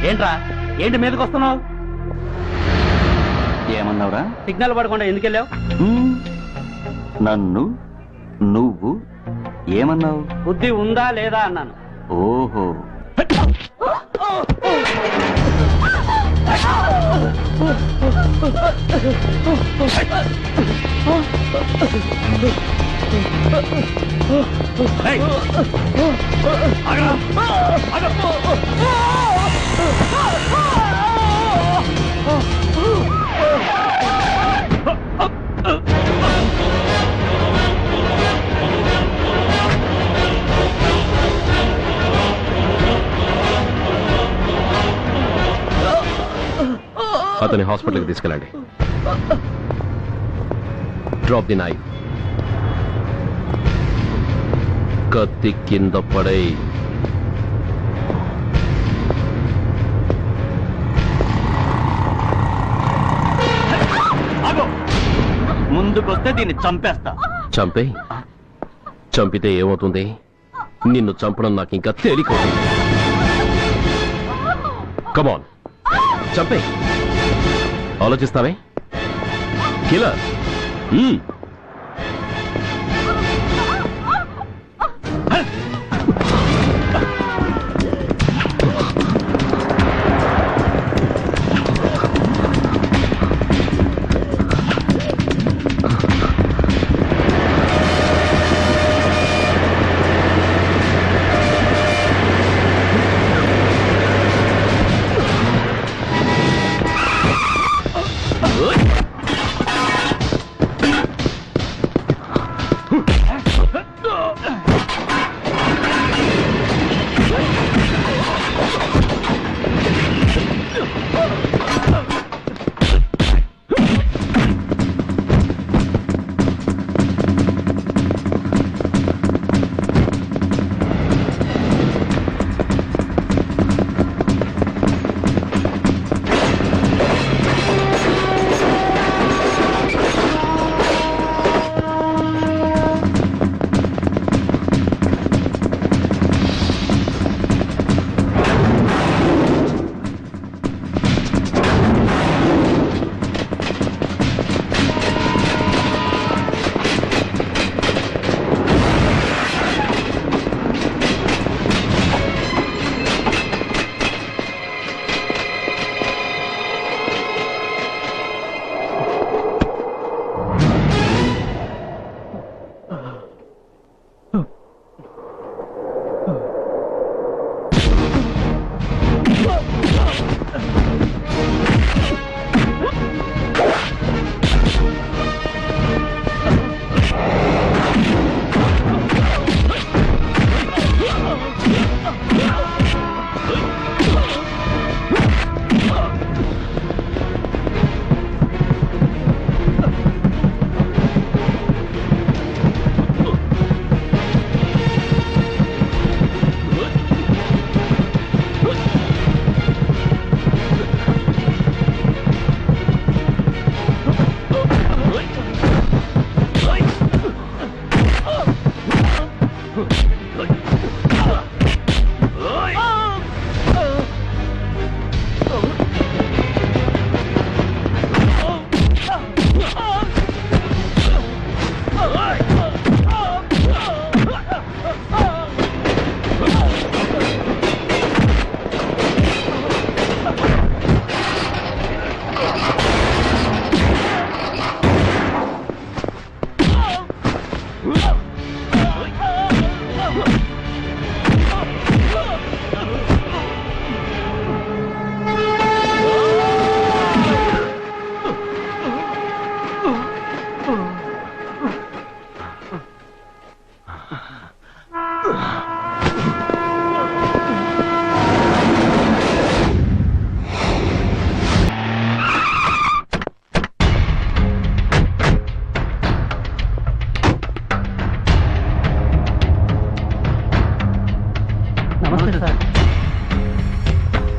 ఏంట్రా ఏంటి మీదకి వస్తున్నావు? ఏమన్నావురా? సిగ్నల్ పడకుండా ఎందుకు వెళ్ళావు? నన్ను నువ్వు ఏమన్నావు? బుద్ధి ఉందా లేదా అన్నాను. ఓహో, అతని హాస్పిటల్కి తీసుకెళ్ళండి. Drop the knife. కత్తి కింద పడై. ముందుకొస్తే దీన్ని చంపేస్తా. చంపే. చంపితే ఏమవుతుంది? నిన్ను చంపడం నాకు ఇంకా తేలికవుతుంది. కమాన్, చంపే. ఆలోచిస్తావే కిలర్?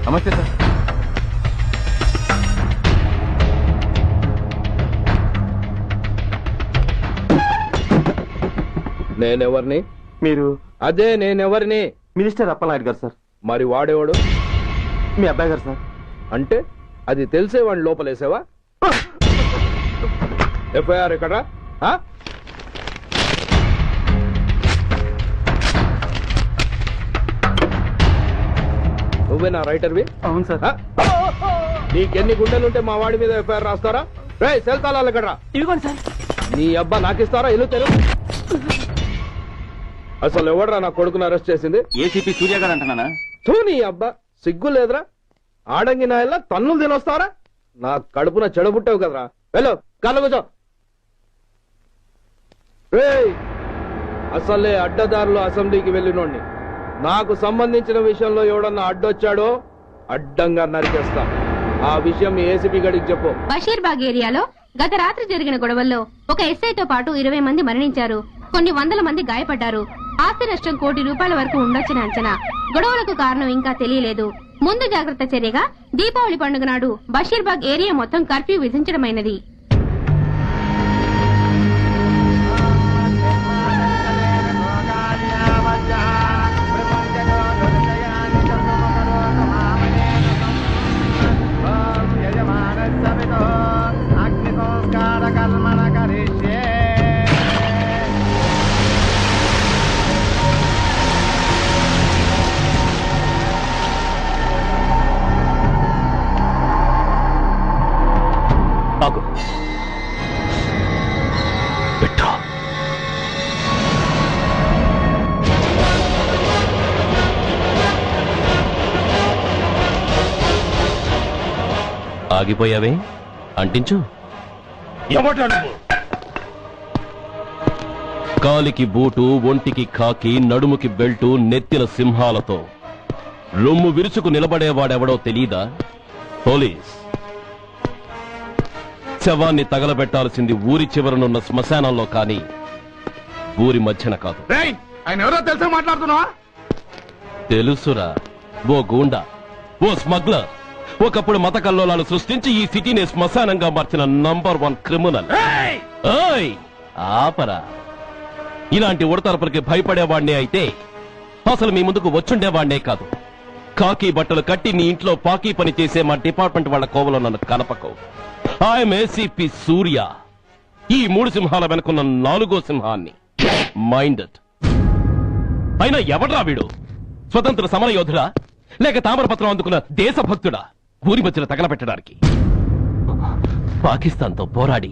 నమస్తే సార్. నేనెవరిని? మీరు అదే నేనెవరిని? మినిస్టర్ అప్పలనాయుడు గారు సార్. మరి వాడేవాడు? మీ అబ్బాయి గారు సార్. అంటే అది తెలిసే వాడిని లోపలేసావా? ఎఫ్ఐఆర్ ఎక్కడా? నువ్వే నా రైటర్వి? అవును సార్. నీకెన్ని గుండెలుంటే మా వాడి మీద ఎఫ్ఐఆర్ రాస్తారా? రే సెల్ తాళాలు ఎక్కడరా? ఇదిగోండి సార్. నీ అబ్బా నాకిస్తారా? ఇల్లు తెలు. అసలు ఎవడరా నా కొడుకుని అరెస్ట్ చేసింది? ఏసీపీ సూర్య గారు అంటున్నానా? తూ నీ అబ్బా సిగ్గు లేదురా? ఆడంగి నాయల్లా తన్నులు తినొస్తారా? నా కడుపున చెడబుట్టావు కదరా. వెళ్ళు కాళ్ళు కూర్చో. రేయ్ అసలే అడ్డదారులు అసెంబ్లీకి వెళ్ళినోడిని. నాకు సంబంధించిన విషయంలో ఎవడన్నా అడ్డొచ్చాడో అడ్డంగా నరికేస్తా. ఆ విషయం మీ ఏసీపీ గడికి చెప్పు. బషీర్బాగ్ ఏరియాలో గత రాత్రి జరిగిన గొడవల్లో ఒక ఎస్ఐతో పాటు 20 మంది మరణించారు. కొన్ని వందల మంది గాయపడ్డారు. ఆస్తి నష్టం ₹1 కోటి వరకు ఉండొచ్చిన అంచనా. గొడవలకు కారణం ఇంకా తెలియలేదు. ముందు జాగ్రత్త చర్యగా దీపావళి పండుగ నాడు బషీర్బాగ్ ఏరియా మొత్తం కర్ఫ్యూ విధించడమైనది. ఆగిపోయావే, అంటించు. కాలికి బూటు, ఒంటికి కాకి, నడుముకి బెల్టు, నెత్తిన సింహాలతో రొమ్ము విరుచుకు నిలబడేవాడెవడో తెలీదా? పోలీస్. శవాన్ని తగలబెట్టాల్సింది ఊరి చివరనున్న శ్మశానంలో కానీ ఊరి మధ్యన కాదు. ఆయన ఎవరో తెలుసా మాట్లాడుతున్నావా? తెలుసురా, ఓ గూండా, ఓ స్మగ్లర్, ఒకప్పుడు మత కల్లోలాలు సృష్టించి ఈ సిటీని శ్మశానంగా మార్చిన నంబర్ 1 క్రిమినల్. ఓయ్ ఆపరా. ఇలాంటి ఉడతరపులకి భయపడేవాడినే అయితే అసలు మీ ముందుకు వచ్చుండేవాడినే కాదు. కాకి బట్టలు కట్టి నీ ఇంట్లో పాకీ పని చేసే మా డిపార్ట్మెంట్ వాళ్ళ కోవలో నన్ను కలపకు. ఐఎమ్ ఏసీపీ సూర్య, ఈ 3 సింహాల వెనుకున్న 4వ సింహాన్ని. మైండెడ్. అయినా ఎవడ్రా వీడు? స్వతంత్ర సమర యోధుడా లేక తామరపత్రం అందుకున్న దేశభక్తుడా ఊరి మధ్యలో తగలబెట్టడానికి? పాకిస్తాన్తో పోరాడి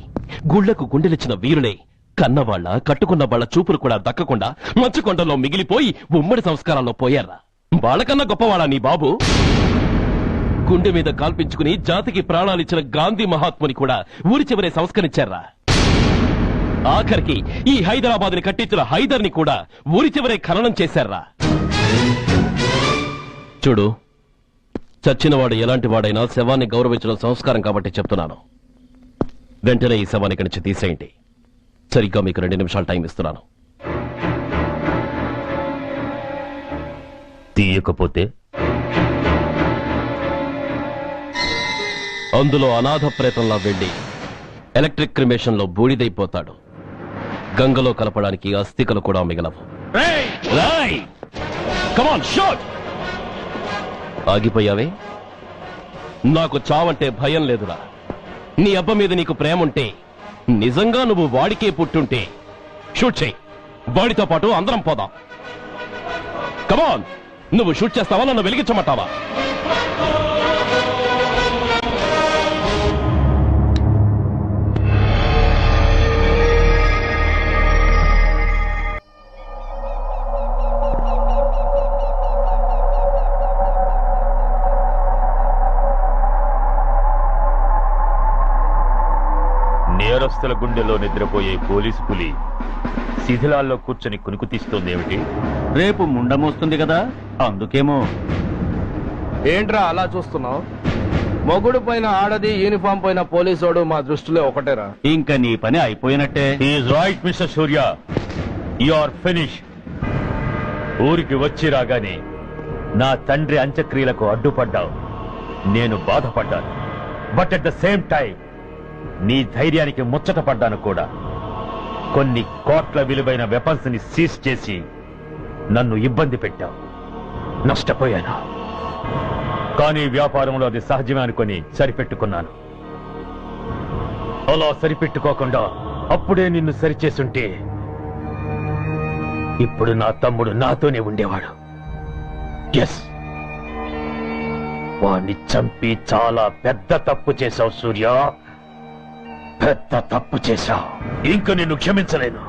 గుళ్లకు గుండెలిచ్చిన వీరులే కన్నవాళ్ల కట్టుకున్న వాళ్ల చూపులు కూడా దక్కకుండా మంచుకొండలో మిగిలిపోయి ఉమ్మడి సంస్కారాల్లో పోయారా? వాళ్ళకన్నా గొప్పవాడా నీ బాబు? గుండె మీద కాల్పించుకుని జాతికి ప్రాణాలిచ్చిన గాంధీ మహాత్ముని కూడా ఊరి చివరే సంస్కరించారా? ఆఖరికి ఈ హైదరాబాద్ ని కట్టించిన హైదర్ ని కూడా ఊరి చివరే ఖననం చేశారా? చూడు, చచ్చినవాడు ఎలాంటి వాడైనా శవాన్ని గౌరవించడం సంస్కారం కాబట్టి చెప్తున్నాను. వెంటనే ఈ శవాన్ని ఇక్కడి నుంచి తీసేయండి. సరిగ్గా మీకు 2 నిమిషాలు టైం ఇస్తున్నాను. తీయకపోతే అందులో అనాథ ప్రేతంలా వెళ్లి ఎలక్ట్రిక్ క్రిమేషన్ లో బూడిదైపోతాడు. గంగలో కలపడానికి అస్థికలు కూడా మిగలవు. ఆగిపోయావే? నాకు చావంటే భయం లేదురా. నీ అబ్బ మీద నీకు ప్రేముంటే, నిజంగా నువ్వు వాడికే పుట్టుంటే షూట్ చేయి. వాడితో పాటు అందరం పోదాం. కమాన్, నువ్వు షూట్ చేస్తావా, నన్ను వెలిగించమంటావా? నేరస్తుల గుండెలో నిద్రపోయే పోలీసు పులి శిథిలాల్లో కూర్చొని కునుకు తీస్తోందేమిటి? రేపు ముండమోస్తుంది కదా, అందుకేమో. ఏంట్రా అలా చూస్తున్నావు? మొగుడు పైన ఆడది, యూనిఫామ్ పైన పోలీసోడు మా దృష్టిలో ఒకటేరా. ఇంకా నీ పని అయిపోయినట్టే. Is right mister Surya, you are finish. ఊరికి వచ్చి రాగానే నా తండ్రి అంత్యక్రియలకు అడ్డుపడ్డావు. నేను బాధపడ్డాను. But at the same time నీ ధైర్యానికి ముచ్చట పడ్డాను కూడా. కొన్ని కోట్ల విలువైన వెపన్స్ ని సీజ్ చేసి నన్ను ఇబ్బంది పెట్టావు. నష్టపోయాను. కానీ వ్యాపారంలో అది సహజమే అనుకొని సరిపెట్టుకున్నాను. అలా సరిపెట్టుకోకుండా అప్పుడే నిన్ను సరిచేస్తుంటే ఇప్పుడు నా తమ్ముడు నాతోనే ఉండేవాడు. ఎస్, వాణ్ణి చంపి చాలా పెద్ద తప్పు చేశావు సూర్య, పెద్ద తప్పు చేశావు. ఇంక నిన్ను క్షమించలేను.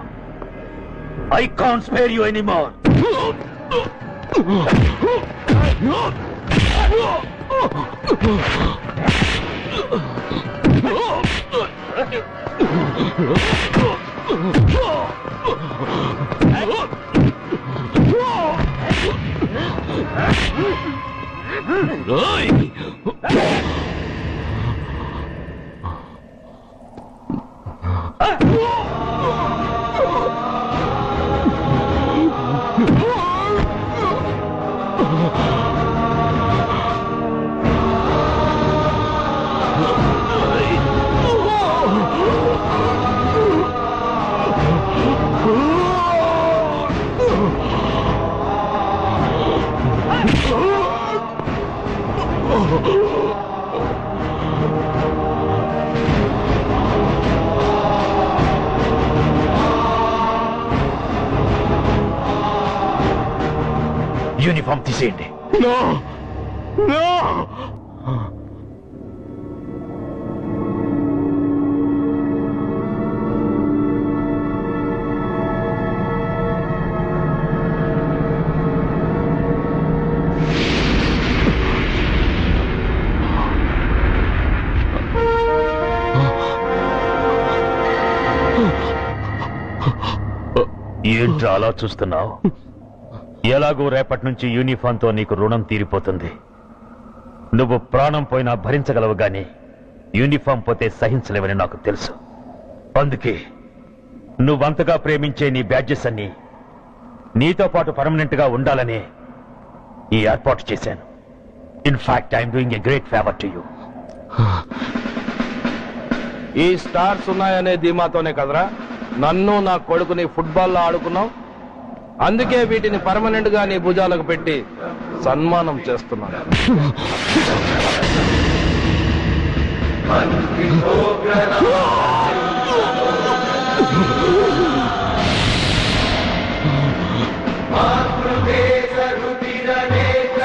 I can't spare you anymore. Uniform తీసేయండి. ఏంట్రా అలా చూస్తున్నావు? ఎలాగో రేపటి నుంచి యూనిఫామ్తో నీకు రుణం తీరిపోతుంది. నువ్వు ప్రాణం పోయినా భరించగలవు గాని యూనిఫామ్ పోతే సహించలేవని నాకు తెలుసు. అందుకే నువ్వంతగా ప్రేమించే నీ బ్యాడ్జెస్ అన్ని నీతో పాటు పర్మనెంట్ గా ఉండాలని ఈ ఏర్పాటు చేశాను. In fact I'm doing a great favour to you. ఈ స్టార్స్ ఉన్నాయనే ధీమాతోనే కదరా నన్ను నా కొడుకుని ఫుట్బాల్లో ఆడుకున్నావు. అందుకే వీటిని పర్మనెంట్ గా నీ భుజాలకు పెట్టి సన్మానం చేస్తున్నాను.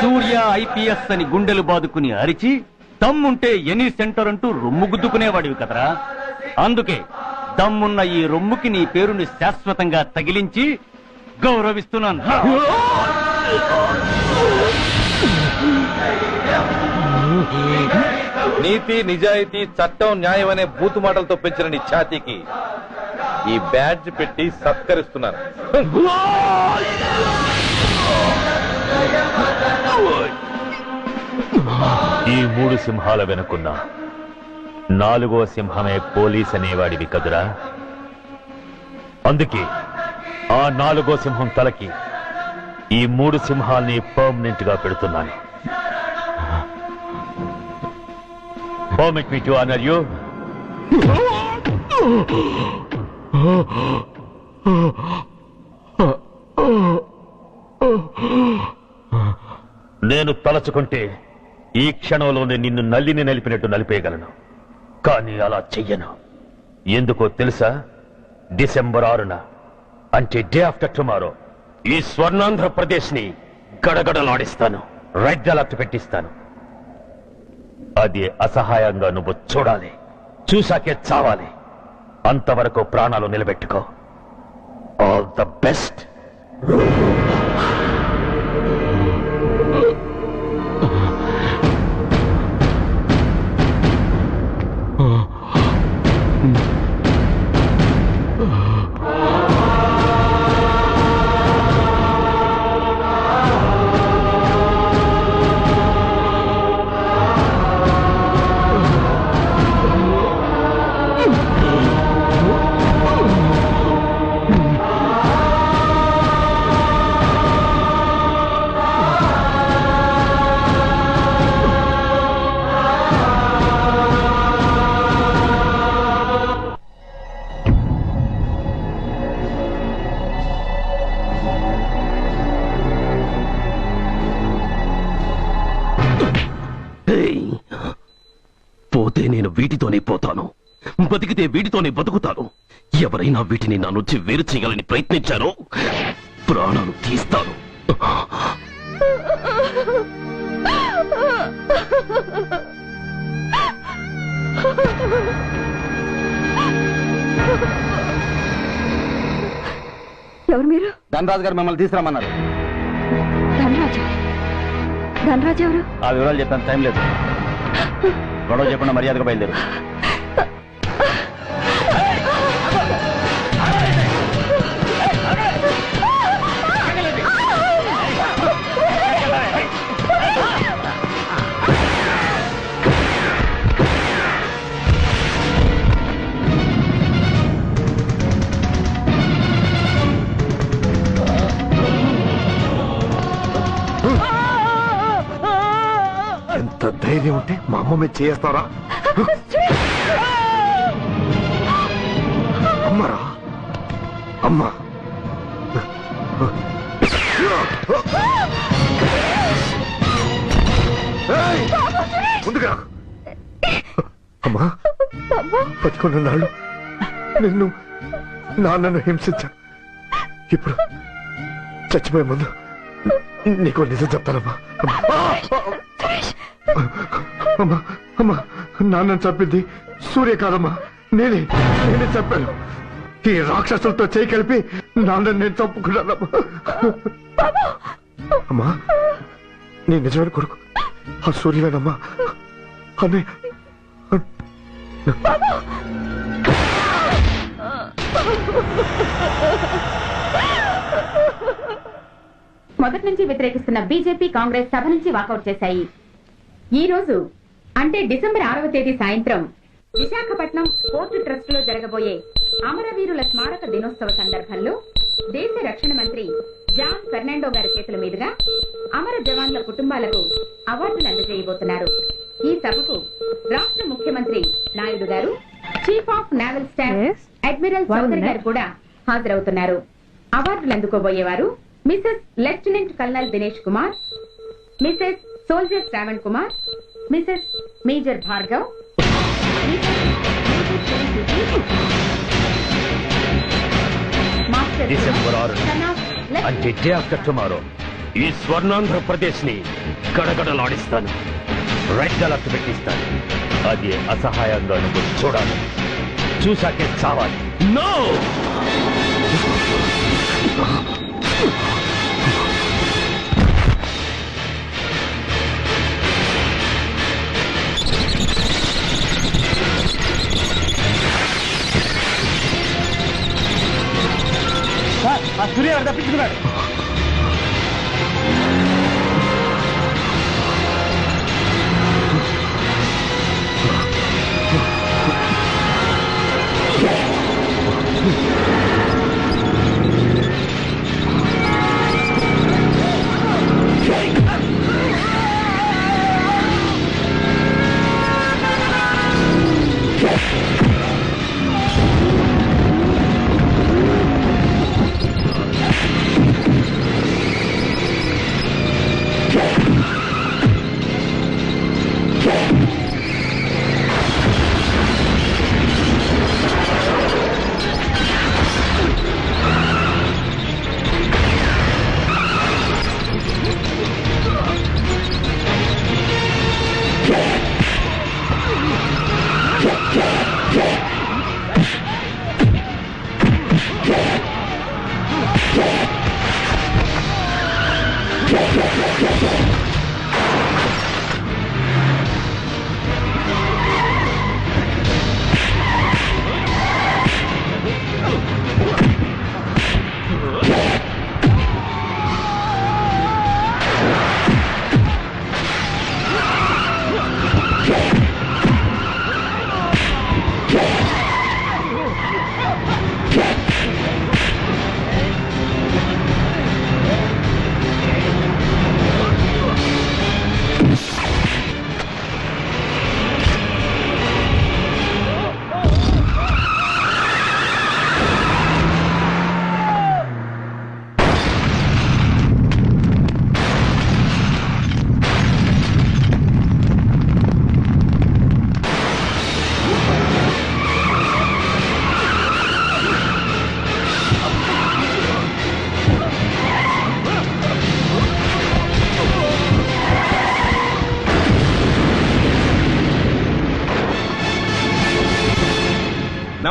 సూర్య ఐపీఎస్ అని గుండెలు బాదుకుని అరిచి దమ్ముంటే ఎనీ సెంటర్ అంటూ రొమ్ము గుద్దుకునేవాడివి కదరా. అందుకే దమ్మున్న ఈ రొమ్ముకి నీ పేరుని శాశ్వతంగా తగిలించి గౌరవిస్తున్నాను. నీతి, నిజాయితీ, చట్టం, న్యాయం అనే బూతు మాటలతో పెంచిన నీ ఛాతీకి ఈ బ్యాడ్జ్ పెట్టి సత్కరిస్తున్నాను. ఈ 3 సింహాల వెనుకున్న 4వ సింహమే పోలీస్ అనేవాడివి కదురా. అందుకే ఆ 4వ సింహం తలకి ఈ 3 సింహాల్ని పర్మనెంట్ గా పెడుతున్నాను. Permit me to honor you. నేను తలచుకుంటే ఈ క్షణంలోనే నిన్ను నల్లిని నలిపినట్టు నలిపేయగలను. కానీ అలా చెయ్యను. ఎందుకో తెలుసా? డిసెంబర్ 6న అంటే డే ఆఫ్టర్ టుమారో ఈ స్వర్ణాంధ్రప్రదేశ్ ని గడగడలాడిస్తాను. రెడ్ అలర్ట్ పెట్టిస్తాను. అది అసహాయంగా నువ్వు చూడాలి. చూశాకే చావాలి. అంతవరకు ప్రాణాలు నిలబెట్టుకో. All the best. ఏయ్! పోతే నేను వీటితోనే పోతాను, బతికితే వీటితోనే బతుకుతాను. ఎవరైనా వీటిని నా నుంచి వేరు చేయాలని ప్రయత్నించారో ప్రాణాలు తీస్తాను. ఎవరు మీరు? ధనరాజు గారు మిమ్మల్ని తీసుకురమ్మన్నారు. ధనరాజు? ధనరాజు ఎవరు? ఆ వివరాలు చెప్పాను, టైం లేదు. గొడవ చెప్పకుండా మర్యాదగా బయలుదేరు. ఎంత ధైర్యం ఉంటే మా అమ్మ మీద చేస్తారా? అమ్మరా అమ్మ, ముందుగా అమ్మా, బతుకున్నాళ్ళు నిన్ను నాన్నను హింసించాను. ఇప్పుడు చచ్చిపోయే ముందు నీకు నిజం చెప్తానమ్మా. అమ్మా అమ్మా, నాన్నను చంపింది సూర్య కాదమ్మా, నేనే చెప్పాను. ఈ రాక్షసులతో చేయి కలిపి నాన్నని నేను చంపుకున్నానమ్మా. అమ్మా, నీ నిజమైన కొడుకు ఆ సూర్యవేనమ్మా. అనే మొదటి నుంచి వ్యతిరేకిస్తున్న బీజేపీ, కాంగ్రెస్ సభ నుంచి వాకౌట్ చేశాయి. ఈ రోజు అంటే డిసెంబర్ 6వ తేదీ సాయంత్రం విశాఖపట్నం పోర్టు ట్రస్ట్ లో జరగబోయే అమరవీరుల స్మారక దినోత్సవ సందర్భంలో దేశ రక్షణ మంత్రి జాన్ ఫెర్నాండో గారి చేతుల మీదుగా అమర జవాన్ల కుటుంబాలకు అవార్డులు అందజేయబోతున్నారు. ఈ సభకు రాష్ట్ర ముఖ్యమంత్రి నాయుడు గారు, chief of naval staff admiral Chaudhary గారు కూడా హాజరవుతున్నారు. అవార్డులు అందుకోబోయేవారు Mrs lieutenant colonel Dinesh Kumar, Mrs soldier Shravan Kumar, Mrs major Bhargav, December 6 అంటే డే ఆఫ్టర్ టుమారో ఈ స్వర్ణాంధ్రప్రదేశ్ ని గడగడలాడిస్తాను, రెడ్ అలర్ట్ పెట్టిస్తాను. అది అసహాయంగా నువ్వు చూడాలి, చూసాకే చావాలి. నో! ఆ సూర్య గారు తప్పించుకున్నాడు.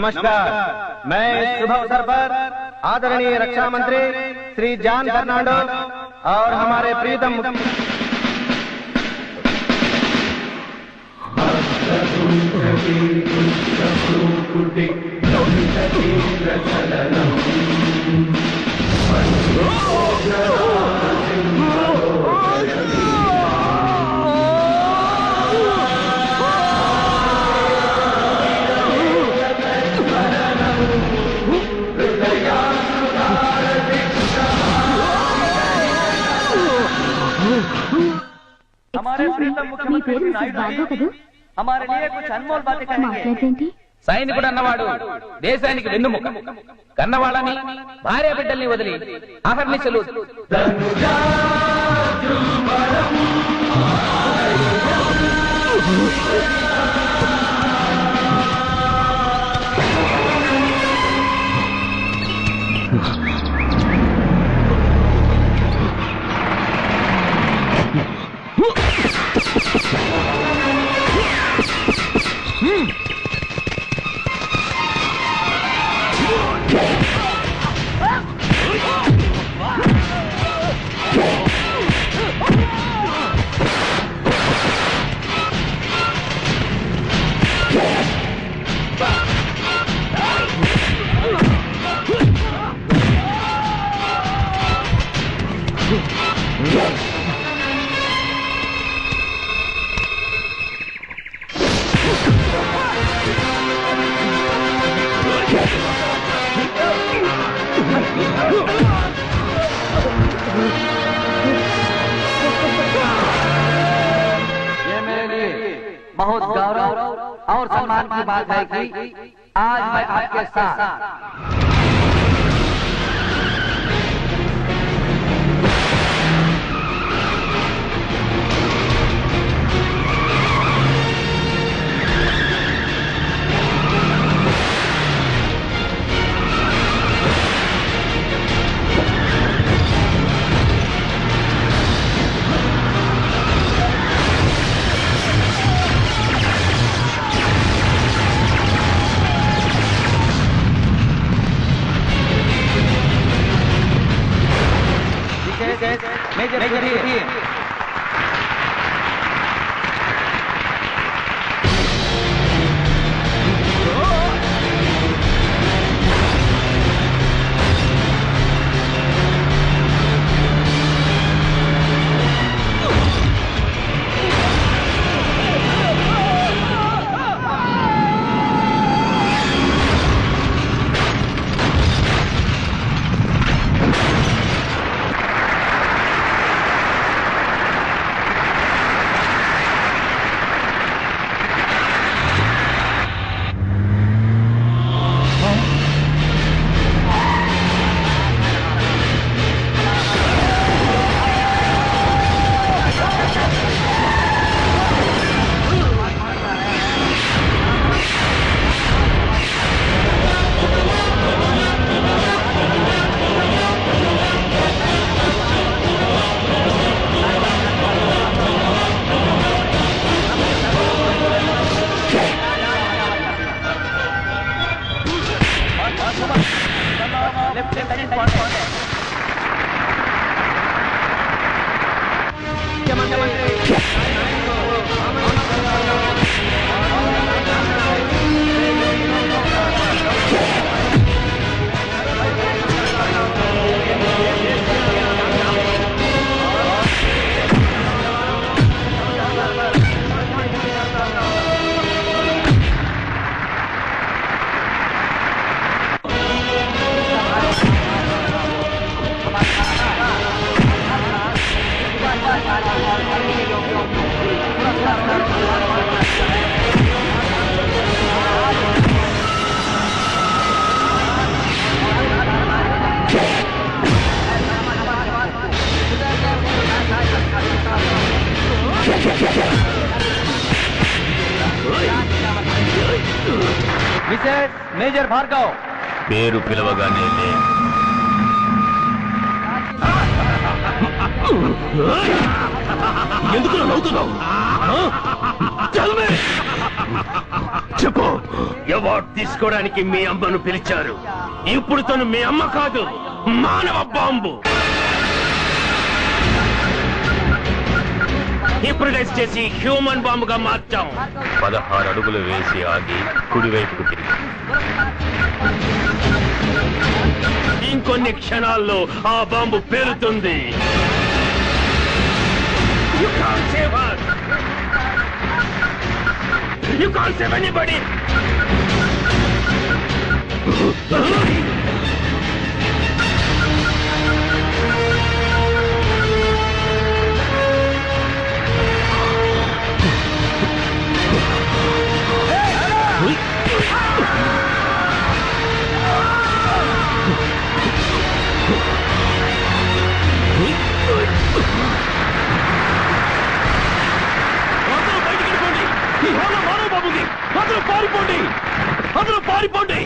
नमस्कार, मैं इस शुभ अवसर पर आदरणीय रक्षा मंत्री श्री जॉन फर्नांडो और हमारे प्रीतम हमारे प्रीतम मुख्यमंत्री हमारे लिए कुछ अनमोल बातें करेंगे। సైనికుడు అన్నవాడు దేశానికి వెన్నుముక. కన్నవాళ్ళని భార్య బిడ్డల్ని వదిలి అహర్నిశలు बहुत गौरव और सम्मान की बात है कि आज मैं आपके साथ मेजर మిసెస్ మేజర్ భార్గవ్ పేరు పిలవగానే లే. ఎందుకు నవ్వుతున్నావు? చెప్పు, అవార్డు తీసుకోవడానికి మీ అమ్మను పిలిచారు. ఇప్పుడు తను మీ అమ్మ కాదు, మానవ బాంబు. హిప్రటైజ్ చేసి హ్యూమన్ బాంబుగా మార్చాం. 16 అడుగులు వేసి ఆగి కుడివైపుకు తిరిగి ఇంకొన్ని క్షణాల్లో ఆ bomb పేలుతుంది. You can't save us. You can't save anybody. అందరూ పారిపోండి, అందరూ పారిపోండి.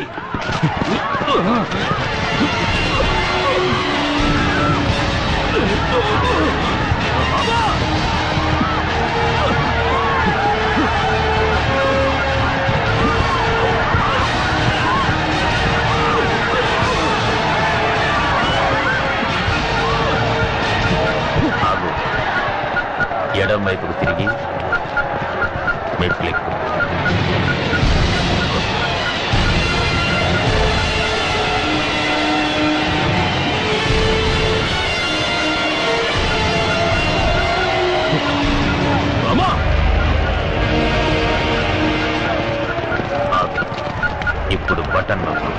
ఎడం వైపుకు తిరిగి మెట్లెక్కు. ఇప్పుడు బటన్ నొక్కు.